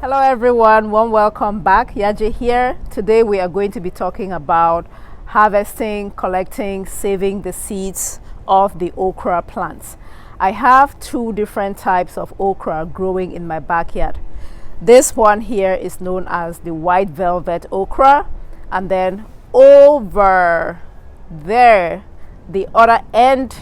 Hello everyone, warm welcome back. Yaje here. Today we are going to be talking about harvesting, collecting, saving the seeds of the okra plants. I have two different types of okra growing in my backyard. This one here is known as the white velvet okra, and then over there, the other end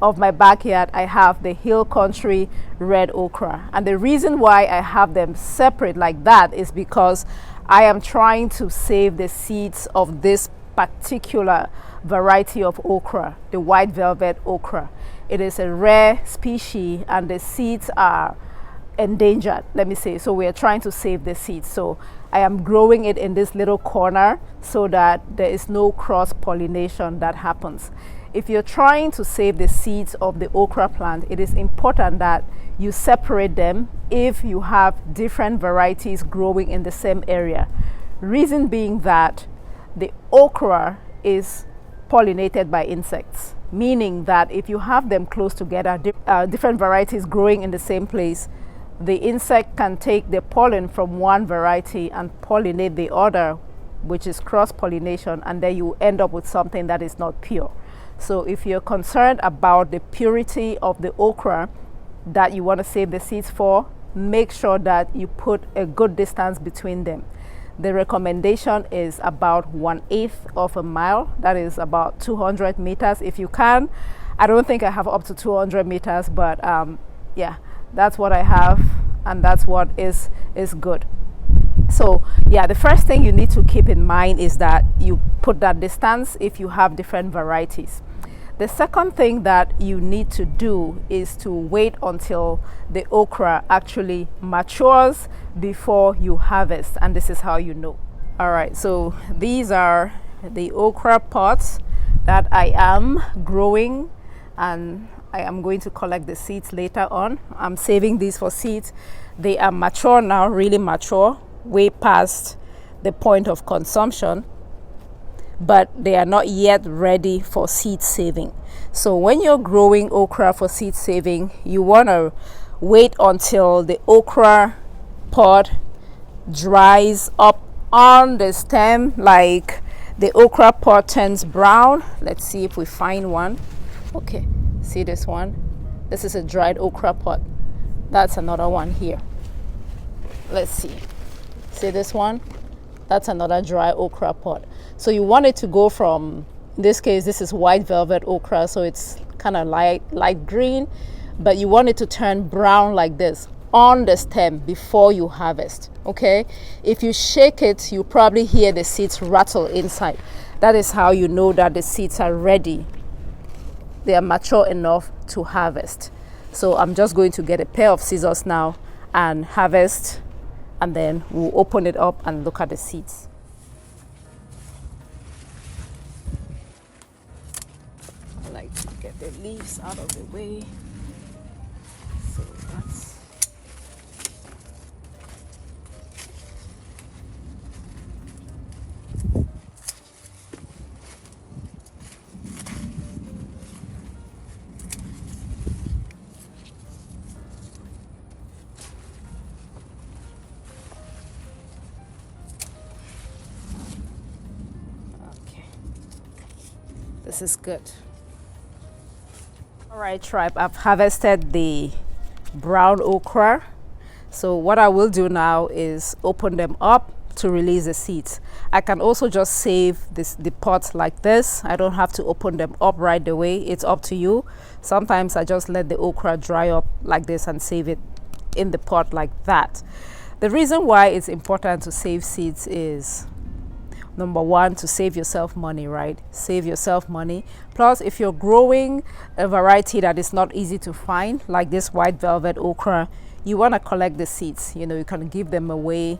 of my backyard, I have the hill country red okra. And the reason why I have them separate like that is because I am trying to save the seeds of this particular variety of okra, the white velvet okra. It is a rare species and the seeds are endangered, let me say. So we are trying to save the seeds. So I am growing it in this little corner so that there is no cross pollination that happens. If you're trying to save the seeds of the okra plant, it is important that you separate them if you have different varieties growing in the same area. Reason being that the okra is pollinated by insects, meaning that if you have them close together, different varieties growing in the same place, the insect can take the pollen from one variety and pollinate the other, which is cross-pollination, and then you end up with something that is not pure. So if you're concerned about the purity of the okra that you want to save the seeds for, make sure that you put a good distance between them. The recommendation is about 1/8 of a mile. That is about 200 meters if you can. I don't think I have up to 200 meters, but yeah, that's what I have, and that's what is good. So yeah, the first thing you need to keep in mind is that you put that distance if you have different varieties. The second thing that you need to do is to wait until the okra actually matures before you harvest, and this is how you know. All right, so these are the okra pots that I am growing, and I am going to collect the seeds later on. I'm saving these for seeds. They are mature now, really mature, way past the point of consumption, but they are not yet ready for seed saving. So when you're growing okra for seed saving, you want to wait until the okra pod dries up on the stem, like the okra pod turns brown. Let's see if we find one. Okay, see this one? This is a dried okra pod. That's another one here. Let's see. See this one? That's another dry okra pod. So you want it to go from, in this case, this is white velvet okra, so it's kind of light green, but you want it to turn brown like this on the stem before you harvest. Okay? If you shake it, you probably hear the seeds rattle inside. That is how you know that the seeds are ready. They are mature enough to harvest. So I'm just going to get a pair of scissors now and harvest, and then we'll open it up and look at the seeds. I like to get the leaves out of the way. So that's this is good. All right, tribe, I've harvested the brown okra. So what I will do now is open them up to release the seeds. I can also just save the pots like this. I don't have to open them up right away. It's up to you. Sometimes I just let the okra dry up like this and save it in the pot like that. The reason why it's important to save seeds is, number one, to save yourself money, right? Save yourself money. Plus, if you're growing a variety that is not easy to find, like this white velvet okra, you want to collect the seeds. You know, you can give them away.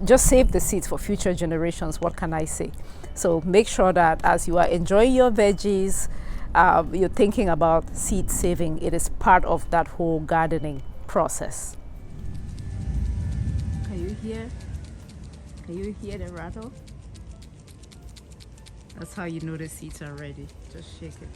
Just save the seeds for future generations. What can I say? So make sure that as you are enjoying your veggies, you're thinking about seed saving. It is part of that whole gardening process. Can you hear? Can you hear the rattle? That's how you know the seeds are ready. Just shake it.